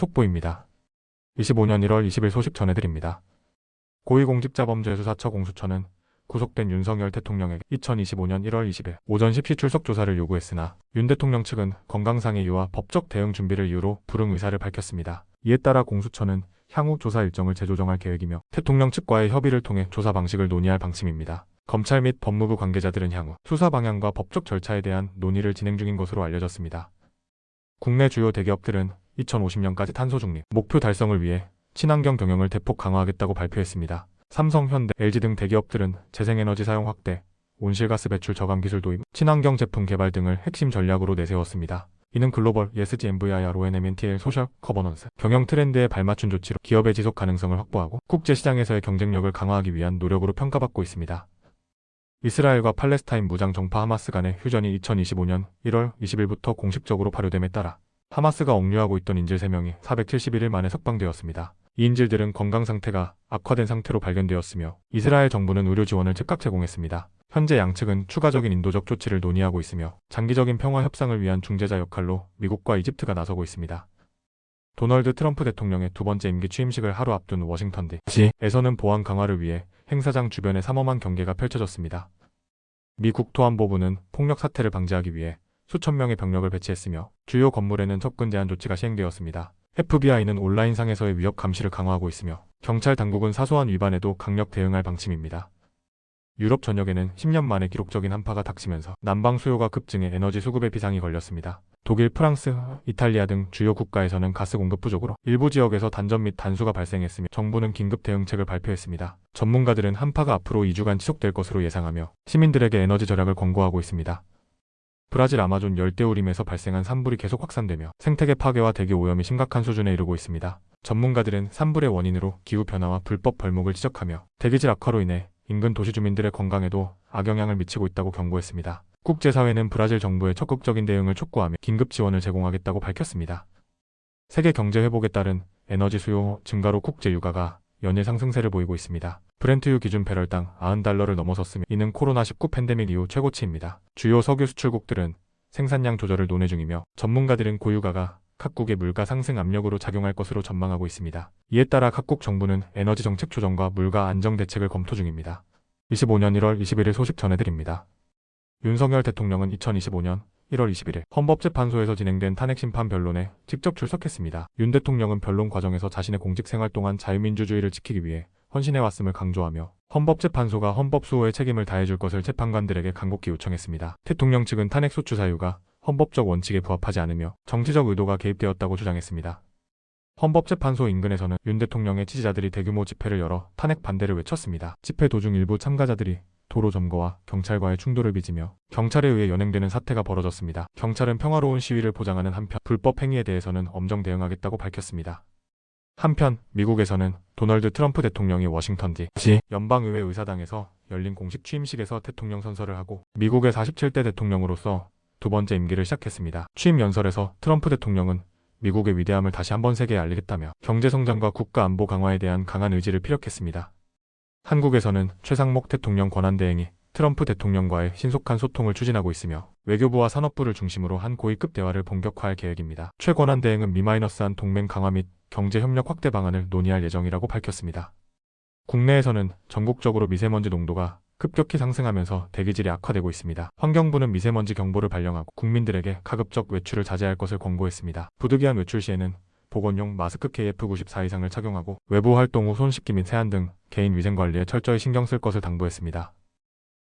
속보입니다. 25년 1월 20일 소식 전해드립니다. 고위공직자범죄수사처 공수처는 구속된 윤석열 대통령에게 2025년 1월 20일 오전 10시 출석 조사를 요구했으나 윤 대통령 측은 건강상의 이유와 법적 대응 준비를 이유로 불응 의사를 밝혔습니다. 이에 따라 공수처는 향후 조사 일정을 재조정할 계획이며 대통령 측과의 협의를 통해 조사 방식을 논의할 방침입니다. 검찰 및 법무부 관계자들은 향후 수사 방향과 법적 절차에 대한 논의를 진행 중인 것으로 알려졌습니다. 국내 주요 대기업들은 2050년까지 탄소 중립 목표 달성을 위해 친환경 경영을 대폭 강화하겠다고 발표했습니다. 삼성, 현대, LG 등 대기업들은 재생에너지 사용 확대, 온실가스 배출 저감 기술 도입, 친환경 제품 개발 등을 핵심 전략으로 내세웠습니다. 이는 글로벌 ESG MVIR ONMNTL 소셜 거버넌스 경영 트렌드에 발맞춘 조치로 기업의 지속 가능성을 확보하고 국제 시장에서의 경쟁력을 강화하기 위한 노력으로 평가받고 있습니다. 이스라엘과 팔레스타인 무장 정파 하마스 간의 휴전이 2025년 1월 20일부터 공식적으로 발효됨에 따라 하마스가 억류하고 있던 인질 3명이 471일 만에 석방되었습니다. 이 인질들은 건강 상태가 악화된 상태로 발견되었으며 이스라엘 정부는 의료 지원을 즉각 제공했습니다. 현재 양측은 추가적인 인도적 조치를 논의하고 있으며 장기적인 평화 협상을 위한 중재자 역할로 미국과 이집트가 나서고 있습니다. 도널드 트럼프 대통령의 두 번째 임기 취임식을 하루 앞둔 워싱턴 DC에서는 보안 강화를 위해 행사장 주변에 삼엄한 경계가 펼쳐졌습니다. 미 국토안보부는 폭력 사태를 방지하기 위해 수천 명의 병력을 배치했으며 주요 건물에는 접근 제한 조치가 시행되었습니다. FBI는 온라인상에서의 위협 감시를 강화하고 있으며 경찰 당국은 사소한 위반에도 강력 대응할 방침입니다. 유럽 전역에는 10년 만에 기록적인 한파가 닥치면서 난방 수요가 급증해 에너지 수급에 비상이 걸렸습니다. 독일, 프랑스, 이탈리아 등 주요 국가에서는 가스 공급 부족으로 일부 지역에서 단전 및 단수가 발생했으며 정부는 긴급 대응책을 발표했습니다. 전문가들은 한파가 앞으로 2주간 지속될 것으로 예상하며 시민들에게 에너지 절약을 권고하고 있습니다. 브라질 아마존 열대우림에서 발생한 산불이 계속 확산되며 생태계 파괴와 대기 오염이 심각한 수준에 이르고 있습니다. 전문가들은 산불의 원인으로 기후변화와 불법 벌목을 지적하며 대기질 악화로 인해 인근 도시 주민들의 건강에도 악영향을 미치고 있다고 경고했습니다. 국제사회는 브라질 정부의 적극적인 대응을 촉구하며 긴급 지원을 제공하겠다고 밝혔습니다. 세계 경제 회복에 따른 에너지 수요 증가로 국제 유가가 연일 상승세를 보이고 있습니다. 브렌트유 기준 배럴당 90달러를 넘어섰으며 이는 코로나19 팬데믹 이후 최고치입니다. 주요 석유 수출국들은 생산량 조절을 논의 중이며 전문가들은 고유가가 각국의 물가 상승 압력으로 작용할 것으로 전망하고 있습니다. 이에 따라 각국 정부는 에너지 정책 조정과 물가 안정 대책을 검토 중입니다. 25년 1월 21일 소식 전해드립니다. 윤석열 대통령은 2025년 1월 21일 헌법재판소에서 진행된 탄핵심판 변론에 직접 출석했습니다. 윤 대통령은 변론 과정에서 자신의 공직생활 동안 자유민주주의를 지키기 위해 헌신해왔음을 강조하며 헌법재판소가 헌법수호의 책임을 다해줄 것을 재판관들에게 간곡히 요청했습니다. 대통령 측은 탄핵 소추 사유가 헌법적 원칙에 부합하지 않으며 정치적 의도가 개입되었다고 주장했습니다. 헌법재판소 인근에서는 윤 대통령의 지지자들이 대규모 집회를 열어 탄핵 반대를 외쳤습니다. 집회 도중 일부 참가자들이 도로 점거와 경찰과의 충돌을 빚으며 경찰에 의해 연행되는 사태가 벌어졌습니다. 경찰은 평화로운 시위를 보장하는 한편 불법 행위에 대해서는 엄정 대응하겠다고 밝혔습니다. 한편 미국에서는 도널드 트럼프 대통령이 워싱턴 DC 연방의회 의사당에서 열린 공식 취임식에서 대통령 선서를 하고 미국의 47대 대통령으로서 두 번째 임기를 시작했습니다. 취임 연설에서 트럼프 대통령은 미국의 위대함을 다시 한번 세계에 알리겠다며 경제성장과 국가 안보 강화에 대한 강한 의지를 피력했습니다. 한국에서는 최상목 대통령 권한대행이 트럼프 대통령과의 신속한 소통을 추진하고 있으며 외교부와 산업부를 중심으로 한 고위급 대화를 본격화할 계획입니다. 최 권한대행은 미-1 동맹 강화 및 경제협력 확대 방안을 논의할 예정이라고 밝혔습니다. 국내에서는 전국적으로 미세먼지 농도가 급격히 상승하면서 대기질이 악화되고 있습니다. 환경부는 미세먼지 경보를 발령하고 국민들에게 가급적 외출을 자제할 것을 권고했습니다. 부득이한 외출 시에는 보건용 마스크 KF94 이상을 착용하고 외부 활동 후 손 씻기 및 세안 등 개인 위생 관리에 철저히 신경 쓸 것을 당부했습니다.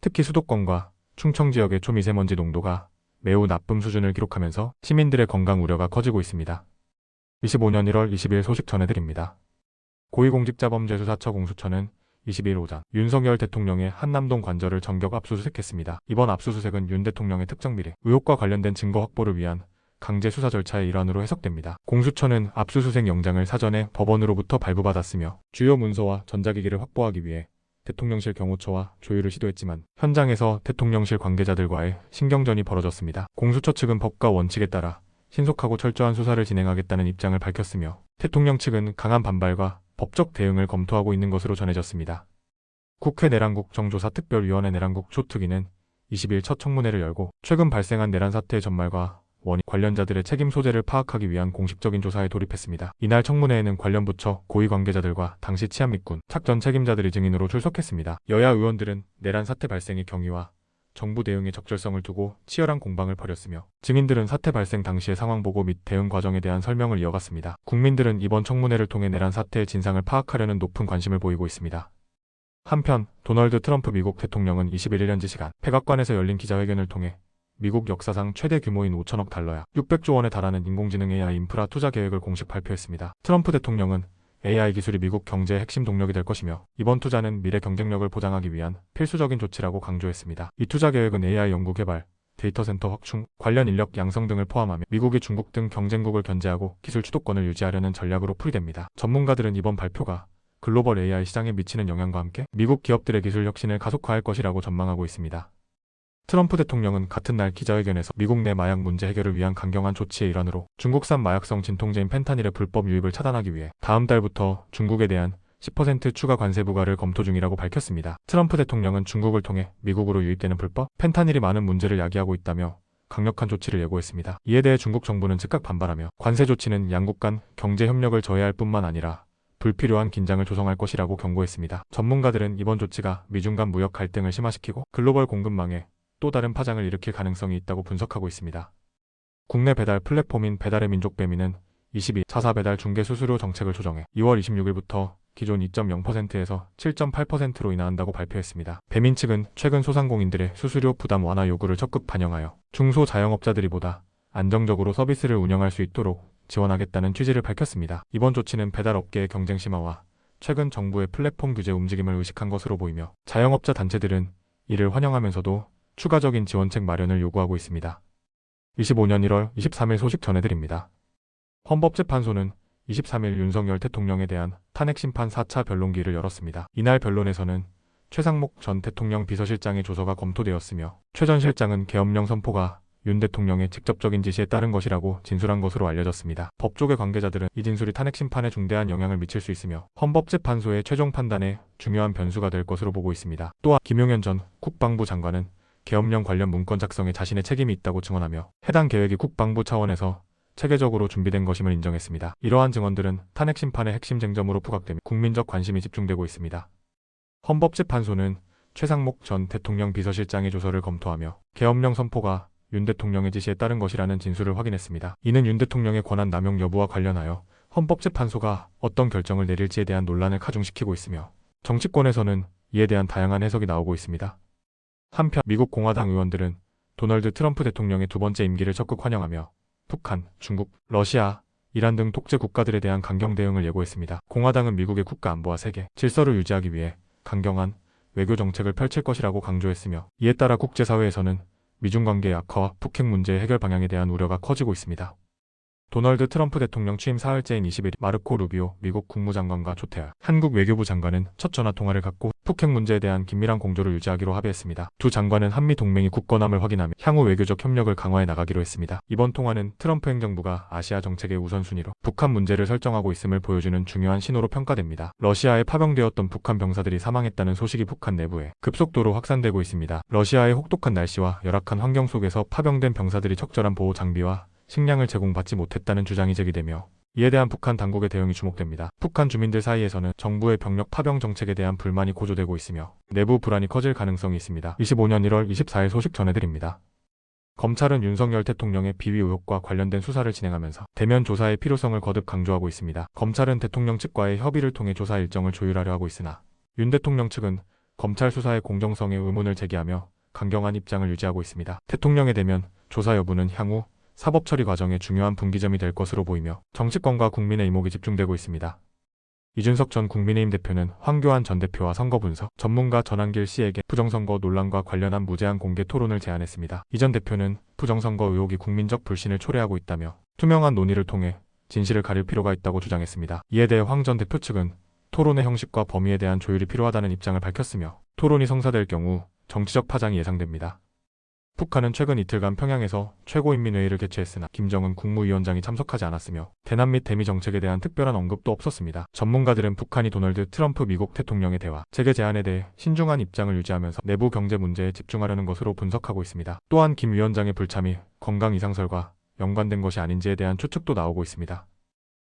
특히 수도권과 충청 지역의 초미세먼지 농도가 매우 나쁨 수준을 기록하면서 시민들의 건강 우려가 커지고 있습니다. 25년 1월 20일 소식 전해드립니다. 고위공직자범죄수사처 공수처는 22일 오전 윤석열 대통령의 한남동 관저를 전격 압수수색했습니다. 이번 압수수색은 윤 대통령의 특정 비리 의혹과 관련된 증거 확보를 위한 강제 수사 절차의 일환으로 해석됩니다. 공수처는 압수수색 영장을 사전에 법원으로부터 발부받았으며 주요 문서와 전자기기를 확보하기 위해 대통령실 경호처와 조율을 시도했지만 현장에서 대통령실 관계자들과의 신경전이 벌어졌습니다. 공수처 측은 법과 원칙에 따라 신속하고 철저한 수사를 진행하겠다는 입장을 밝혔으며 대통령 측은 강한 반발과 법적 대응을 검토하고 있는 것으로 전해졌습니다. 국회 내란국 정조사특별위원회 내란국 조특위는 20일 첫 청문회를 열고 최근 발생한 내란 사태의 전말과 원인, 관련자들의 책임 소재를 파악하기 위한 공식적인 조사에 돌입했습니다. 이날 청문회에는 관련 부처 고위 관계자들과 당시 치안미군, 착전 책임자들이 증인으로 출석했습니다. 여야 의원들은 내란 사태 발생의 경위와 정부 대응의 적절성을 두고 치열한 공방을 벌였으며 증인들은 사태 발생 당시의 상황 보고 및 대응 과정에 대한 설명을 이어갔습니다. 국민들은 이번 청문회를 통해 내란 사태의 진상을 파악하려는 높은 관심을 보이고 있습니다. 한편 도널드 트럼프 미국 대통령은 21일 현지 시간 백악관에서 열린 기자회견을 통해 미국 역사상 최대 규모인 5천억 달러약 600조 원에 달하는 인공지능 AI 인프라 투자 계획을 공식 발표했습니다. 트럼프 대통령은 AI 기술이 미국 경제의 핵심 동력이 될 것이며 이번 투자는 미래 경쟁력을 보장하기 위한 필수적인 조치라고 강조했습니다. 이 투자 계획은 AI 연구 개발, 데이터 센터 확충, 관련 인력 양성 등을 포함하며 미국이 중국 등 경쟁국을 견제하고 기술 주도권을 유지하려는 전략으로 풀이됩니다. 전문가들은 이번 발표가 글로벌 AI 시장에 미치는 영향과 함께 미국 기업들의 기술 혁신을 가속화할 것이라고 전망하고 있습니다. 트럼프 대통령은 같은 날 기자회견에서 미국 내 마약 문제 해결을 위한 강경한 조치의 일환으로 중국산 마약성 진통제인 펜타닐의 불법 유입을 차단하기 위해 다음 달부터 중국에 대한 10% 추가 관세 부과를 검토 중이라고 밝혔습니다. 트럼프 대통령은 중국을 통해 미국으로 유입되는 불법 펜타닐이 많은 문제를 야기하고 있다며 강력한 조치를 예고했습니다. 이에 대해 중국 정부는 즉각 반발하며 관세 조치는 양국 간 경제 협력을 저해할 뿐만 아니라 불필요한 긴장을 조성할 것이라고 경고했습니다. 전문가들은 이번 조치가 미중 간 무역 갈등을 심화시키고 글로벌 공급망에 또 다른 파장을 일으킬 가능성이 있다고 분석하고 있습니다. 국내 배달 플랫폼인 배달의 민족 배미는 22 4사 배달 중개 수수료 정책을 조정해 2월 26일부터 기존 2.0%에서 7.8%로 인하한다고 발표했습니다. 배민 측은 최근 소상공인들의 수수료 부담 완화 요구를 적극 반영하여 중소자영업자들이 보다 안정적으로 서비스를 운영할 수 있도록 지원하겠다는 취지를 밝혔습니다. 이번 조치는 배달업계의 경쟁 심화와 최근 정부의 플랫폼 규제 움직임을 의식한 것으로 보이며 자영업자 단체들은 이를 환영하면서도 추가적인 지원책 마련을 요구하고 있습니다. 25년 1월 23일 소식 전해드립니다. 헌법재판소는 23일 윤석열 대통령에 대한 탄핵심판 4차 변론기를 열었습니다. 이날 변론에서는 최상목 전 대통령 비서실장의 조서가 검토되었으며 최 전 실장은 계엄령 선포가 윤 대통령의 직접적인 지시에 따른 것이라고 진술한 것으로 알려졌습니다. 법조계 관계자들은 이 진술이 탄핵심판에 중대한 영향을 미칠 수 있으며 헌법재판소의 최종 판단에 중요한 변수가 될 것으로 보고 있습니다. 또한 김용현 전 국방부 장관은 계엄령 관련 문건 작성에 자신의 책임이 있다고 증언하며 해당 계획이 국방부 차원에서 체계적으로 준비된 것임을 인정했습니다. 이러한 증언들은 탄핵 심판의 핵심 쟁점으로 부각되며 국민적 관심이 집중되고 있습니다. 헌법재판소는 최상목 전 대통령 비서실장의 조서를 검토하며 계엄령 선포가 윤 대통령의 지시에 따른 것이라는 진술을 확인했습니다. 이는 윤 대통령의 권한 남용 여부와 관련하여 헌법재판소가 어떤 결정을 내릴지에 대한 논란을 가중시키고 있으며 정치권에서는 이에 대한 다양한 해석이 나오고 있습니다. 한편 미국 공화당 의원들은 도널드 트럼프 대통령의 두 번째 임기를 적극 환영하며 북한, 중국, 러시아, 이란 등 독재 국가들에 대한 강경 대응을 예고했습니다. 공화당은 미국의 국가 안보와 세계 질서를 유지하기 위해 강경한 외교 정책을 펼칠 것이라고 강조했으며 이에 따라 국제사회에서는 미중 관계의 악화와 북핵 문제의 해결 방향에 대한 우려가 커지고 있습니다. 도널드 트럼프 대통령 취임 사흘째인 20일 마르코 루비오 미국 국무장관과 조태열 한국 외교부 장관은 첫 전화 통화를 갖고 북핵 문제에 대한 긴밀한 공조를 유지하기로 합의했습니다. 두 장관은 한미 동맹이 굳건함을 확인하며 향후 외교적 협력을 강화해 나가기로 했습니다. 이번 통화는 트럼프 행정부가 아시아 정책의 우선순위로 북한 문제를 설정하고 있음을 보여주는 중요한 신호로 평가됩니다. 러시아에 파병되었던 북한 병사들이 사망했다는 소식이 북한 내부에 급속도로 확산되고 있습니다. 러시아의 혹독한 날씨와 열악한 환경 속에서 파병된 병사들이 적절한 보호 장비와 식량을 제공받지 못했다는 주장이 제기되며 이에 대한 북한 당국의 대응이 주목됩니다. 북한 주민들 사이에서는 정부의 병력 파병 정책에 대한 불만이 고조되고 있으며 내부 불안이 커질 가능성이 있습니다. 25년 1월 24일 소식 전해드립니다. 검찰은 윤석열 대통령의 비위 의혹과 관련된 수사를 진행하면서 대면 조사의 필요성을 거듭 강조하고 있습니다. 검찰은 대통령 측과의 협의를 통해 조사 일정을 조율하려 하고 있으나 윤 대통령 측은 검찰 수사의 공정성에 의문을 제기하며 강경한 입장을 유지하고 있습니다. 대통령의 대면 조사 여부는 향후 사법 처리 과정의 중요한 분기점이 될 것으로 보이며 정치권과 국민의 이목이 집중되고 있습니다. 이준석 전 국민의힘 대표는 황교안 전 대표와 선거 분석 전문가 전한길 씨에게 부정선거 논란과 관련한 무제한 공개 토론을 제안했습니다. 이 전 대표는 부정선거 의혹이 국민적 불신을 초래하고 있다며 투명한 논의를 통해 진실을 가릴 필요가 있다고 주장했습니다. 이에 대해 황 전 대표 측은 토론의 형식과 범위에 대한 조율이 필요하다는 입장을 밝혔으며 토론이 성사될 경우 정치적 파장이 예상됩니다. 북한은 최근 이틀간 평양에서 최고인민회의를 개최했으나 김정은 국무위원장이 참석하지 않았으며 대남 및 대미 정책에 대한 특별한 언급도 없었습니다. 전문가들은 북한이 도널드 트럼프 미국 대통령의 대화, 재개 제안에 대해 신중한 입장을 유지하면서 내부 경제 문제에 집중하려는 것으로 분석하고 있습니다. 또한 김 위원장의 불참이 건강 이상설과 연관된 것이 아닌지에 대한 추측도 나오고 있습니다.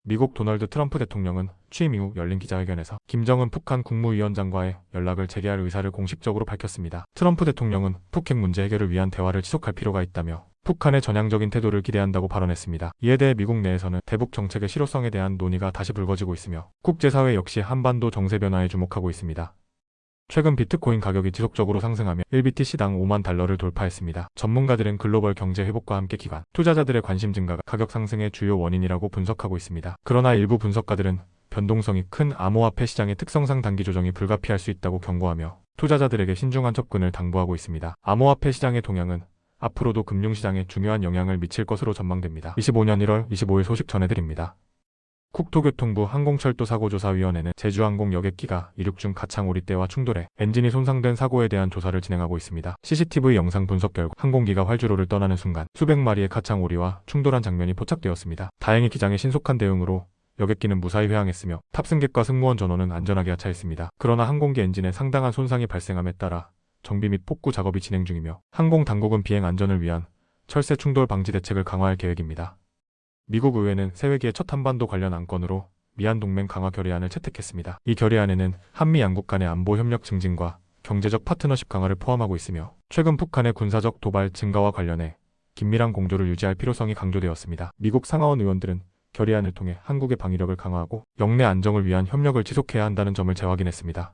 미국 도널드 트럼프 대통령은 취임 이후 열린 기자회견에서 김정은 북한 국무위원장과의 연락을 재개할 의사를 공식적으로 밝혔습니다. 트럼프 대통령은 북핵 문제 해결을 위한 대화를 지속할 필요가 있다며 북한의 전향적인 태도를 기대한다고 발언했습니다. 이에 대해 미국 내에서는 대북 정책의 실효성에 대한 논의가 다시 불거지고 있으며 국제사회 역시 한반도 정세 변화에 주목하고 있습니다. 최근 비트코인 가격이 지속적으로 상승하며 1BTC당 5만 달러를 돌파했습니다. 전문가들은 글로벌 경제 회복과 함께 기관, 투자자들의 관심 증가가 가격 상승의 주요 원인이라고 분석하고 있습니다. 그러나 일부 분석가들은 변동성이 큰 암호화폐 시장의 특성상 단기 조정이 불가피할 수 있다고 경고하며 투자자들에게 신중한 접근을 당부하고 있습니다. 암호화폐 시장의 동향은 앞으로도 금융시장에 중요한 영향을 미칠 것으로 전망됩니다. 25년 1월 25일 소식 전해드립니다. 국토교통부 항공철도사고조사위원회는 제주항공 여객기가 이륙 중 가창 오리대와 충돌해 엔진이 손상된 사고에 대한 조사를 진행하고 있습니다. CCTV 영상 분석 결과 항공기가 활주로를 떠나는 순간 수백 마리의 가창 오리와 충돌한 장면이 포착되었습니다. 다행히 기장의 신속한 대응으로 여객기는 무사히 회항했으며 탑승객과 승무원 전원은 안전하게 하차했습니다. 그러나 항공기 엔진에 상당한 손상이 발생함에 따라 정비 및 복구 작업이 진행 중이며 항공당국은 비행 안전을 위한 철새 충돌 방지 대책을 강화할 계획입니다. 미국 의회는 새외기의 첫 한반도 관련 안건으로 미한동맹 강화 결의안을 채택했습니다. 이 결의안에는 한미 양국 간의 안보 협력 증진과 경제적 파트너십 강화를 포함하고 있으며 최근 북한의 군사적 도발 증가와 관련해 긴밀한 공조를 유지할 필요성이 강조되었습니다. 미국 상하원 의원들은 결의안을 통해 한국의 방위력을 강화하고 영내 안정을 위한 협력을 지속해야 한다는 점을 재확인했습니다.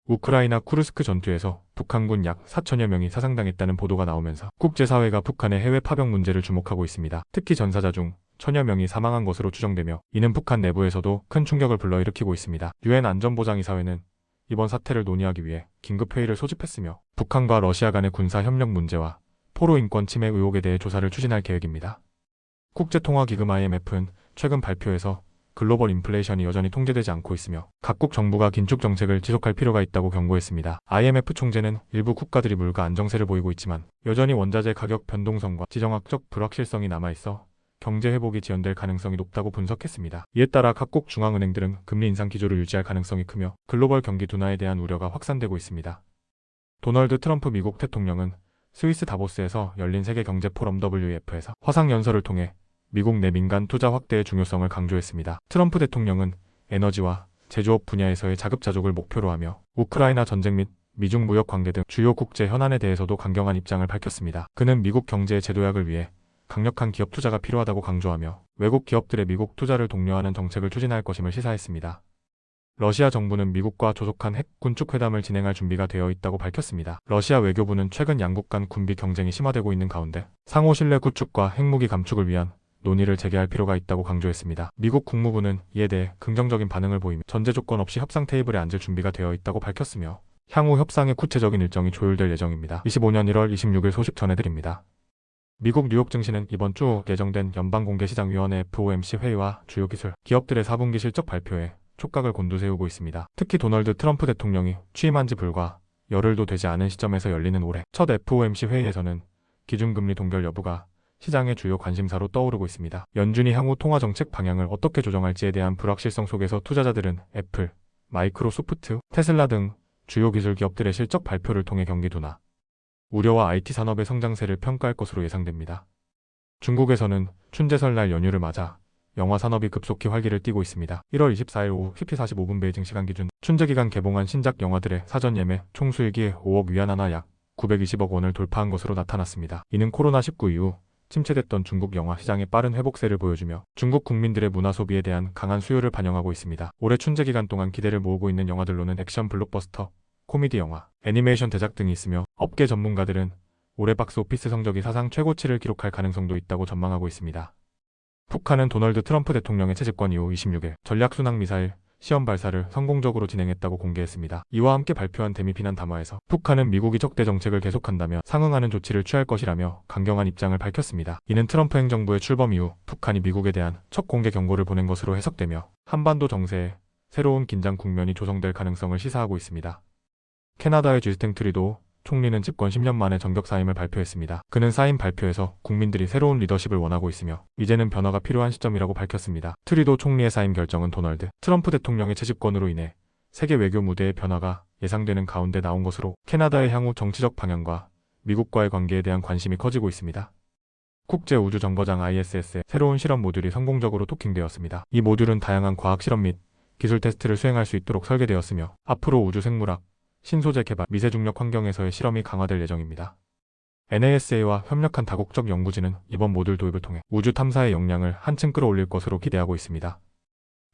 우크라이나 쿠르스크 전투에서 북한군 약 4천여 명이 사상당했다는 보도가 나오면서 국제사회가 북한의 해외 파병 문제를 주목하고 있습니다. 특히 전사자 중 천여 명이 사망한 것으로 추정되며 이는 북한 내부에서도 큰 충격을 불러일으키고 있습니다. 유엔 안전보장이사회는 이번 사태를 논의하기 위해 긴급회의를 소집했으며 북한과 러시아 간의 군사협력 문제와 포로 인권 침해 의혹에 대해 조사를 추진할 계획입니다. 국제통화기금 IMF는 최근 발표에서 글로벌 인플레이션이 여전히 통제되지 않고 있으며 각국 정부가 긴축 정책을 지속할 필요가 있다고 경고했습니다. IMF 총재는 일부 국가들이 물가 안정세를 보이고 있지만 여전히 원자재 가격 변동성과 지정학적 불확실성이 남아있어 경제 회복이 지연될 가능성이 높다고 분석했습니다. 이에 따라 각국 중앙은행들은 금리 인상 기조를 유지할 가능성이 크며 글로벌 경기 둔화에 대한 우려가 확산되고 있습니다. 도널드 트럼프 미국 대통령은 스위스 다보스에서 열린 세계 경제 포럼 WEF에서 화상 연설을 통해 미국 내 민간 투자 확대의 중요성을 강조했습니다. 트럼프 대통령은 에너지와 제조업 분야에서의 자급자족을 목표로 하며 우크라이나 전쟁 및 미중 무역 관계 등 주요 국제 현안에 대해서도 강경한 입장을 밝혔습니다. 그는 미국 경제의 재도약을 위해 강력한 기업 투자가 필요하다고 강조하며 외국 기업들의 미국 투자를 독려하는 정책을 추진할 것임을 시사했습니다. 러시아 정부는 미국과 조속한 핵 군축 회담을 진행할 준비가 되어 있다고 밝혔습니다. 러시아 외교부는 최근 양국 간 군비 경쟁이 심화되고 있는 가운데 상호 신뢰 구축과 핵무기 감축을 위한 논의를 재개할 필요가 있다고 강조했습니다. 미국 국무부는 이에 대해 긍정적인 반응을 보이며 전제 조건 없이 협상 테이블에 앉을 준비가 되어 있다고 밝혔으며 향후 협상의 구체적인 일정이 조율될 예정입니다. 25년 1월 26일 소식 전해드립니다. 미국 뉴욕 증시는 이번 주 예정된 연방공개시장위원회 FOMC 회의와 주요 기술, 기업들의 4분기 실적 발표에 촉각을 곤두세우고 있습니다. 특히 도널드 트럼프 대통령이 취임한 지 불과 열흘도 되지 않은 시점에서 열리는 올해 첫 FOMC 회의에서는 기준금리 동결 여부가 시장의 주요 관심사로 떠오르고 있습니다. 연준이 향후 통화정책 방향을 어떻게 조정할지에 대한 불확실성 속에서 투자자들은 애플, 마이크로소프트, 테슬라 등 주요 기술 기업들의 실적 발표를 통해 경기 둔화, 우려와 IT 산업의 성장세를 평가할 것으로 예상됩니다. 중국에서는 춘제 설날 연휴를 맞아 영화 산업이 급속히 활기를 띠고 있습니다. 1월 24일 오후 10시 45분 베이징 시간 기준 춘제 기간 개봉한 신작 영화들의 사전 예매 총 수익이 5억 위안하나 약 920억 원을 돌파한 것으로 나타났습니다. 이는 코로나19 이후 침체됐던 중국 영화 시장의 빠른 회복세를 보여주며 중국 국민들의 문화 소비에 대한 강한 수요를 반영하고 있습니다. 올해 춘제 기간 동안 기대를 모으고 있는 영화들로는 액션 블록버스터, 코미디 영화, 애니메이션 대작 등이 있으며 업계 전문가들은 올해 박스오피스 성적이 사상 최고치를 기록할 가능성도 있다고 전망하고 있습니다. 북한은 도널드 트럼프 대통령의 채집권 이후 26일 전략순항미사일 시험 발사를 성공적으로 진행했다고 공개했습니다. 이와 함께 발표한 대미 비난 담화에서 북한은 미국이 적대 정책을 계속한다며 상응하는 조치를 취할 것이라며 강경한 입장을 밝혔습니다. 이는 트럼프 행정부의 출범 이후 북한이 미국에 대한 첫 공개 경고를 보낸 것으로 해석되며 한반도 정세에 새로운 긴장 국면이 조성될 가능성을 시사하고 있습니다. 캐나다의 주스틴 트루도 총리는 집권 10년 만에 전격 사임을 발표했습니다. 그는 사임 발표에서 국민들이 새로운 리더십을 원하고 있으며 이제는 변화가 필요한 시점이라고 밝혔습니다. 트루도 총리의 사임 결정은 도널드 트럼프 대통령의 채집권으로 인해 세계 외교 무대의 변화가 예상되는 가운데 나온 것으로 캐나다의 향후 정치적 방향과 미국과의 관계에 대한 관심이 커지고 있습니다. 국제우주정거장 ISS에 새로운 실험 모듈이 성공적으로 도킹되었습니다. 이 모듈은 다양한 과학 실험 및 기술 테스트를 수행할 수 있도록 설계되었으며 앞으로 우주 생물학, 신소재 개발, 미세중력 환경에서의 실험이 강화될 예정입니다. NASA와 협력한 다국적 연구진은 이번 모듈 도입을 통해 우주 탐사의 역량을 한층 끌어올릴 것으로 기대하고 있습니다.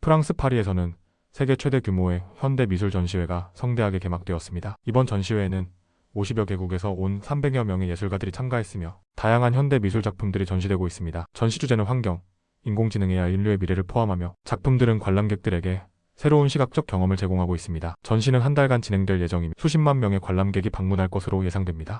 프랑스 파리에서는 세계 최대 규모의 현대 미술 전시회가 성대하게 개막되었습니다. 이번 전시회에는 50여 개국에서 온 300여 명의 예술가들이 참가했으며 다양한 현대 미술 작품들이 전시되고 있습니다. 전시 주제는 환경, 인공지능이야 인류의 미래를 포함하며 작품들은 관람객들에게 새로운 시각적 경험을 제공하고 있습니다. 전시는 한 달간 진행될 예정이며 수십만 명의 관람객이 방문할 것으로 예상됩니다.